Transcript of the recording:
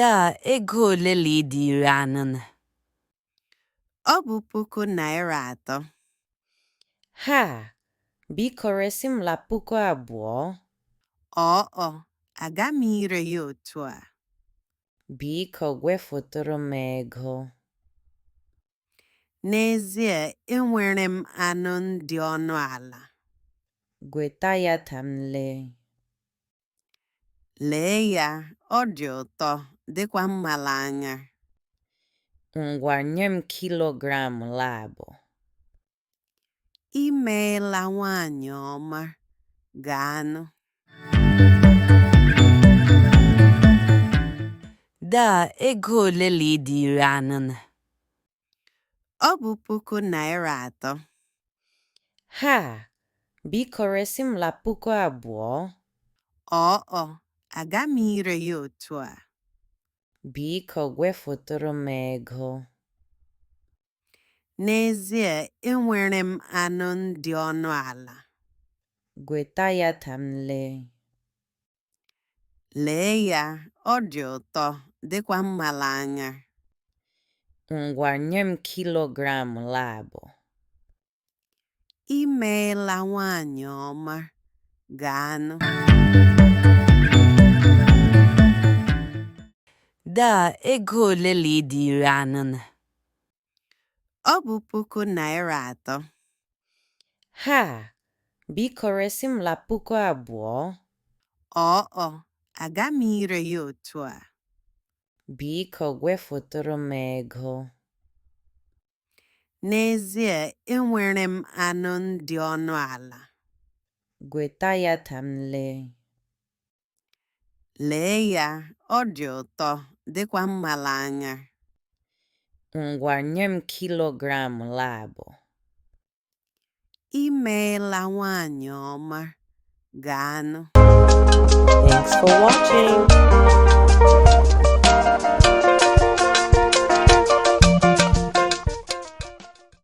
Da ego ole dị iri anọ. Ọ bụ $1,000. Ha! Biko resi m la $2,000. Aga m ire ya otu a. Biko gwefọtụrụ m ego. N'ezie, enwere m anụ dị ọnụ ala. Gweta ya ka m lee. Lee ya, ọ dị ụtọ, dịkwa mma n'anya. Ngwa nye m kilogram abụọ. I meela nwaanyị ọma. Gaanụ. Da ego ole dị iri anọ. Ọ bụ $3,000. Ha! Biko resi m la $2,000. Aga m ire ya otu a. Biko gwefọtụrụ m ego. N'ezie, enwere m anụ dị ọnụ ala. Gweta ya ka m lee. Lee ya, ọ dị ụtọ, dịkwa mma n'anya. Ngwa nye m kilogram abụọ. I meela nwaanyị ọma. Gaanụ. Da ego ole dị iri anọ. Ọ bụ $3,000. Ha! Biko resi m la $2,000. Aga m ire ya otu a. Biko gwefọtụrụ m ego. N'ezie, enwere m anụ dị ọnụ ala. Gweta ya ka m lee. Lee ya, ọ dị ụtọ, dịkwa mma n'anya. Ngwa nye m kilogram abụọ. I meela nwaanyị ọma. Gaanụ. Thanks for watching.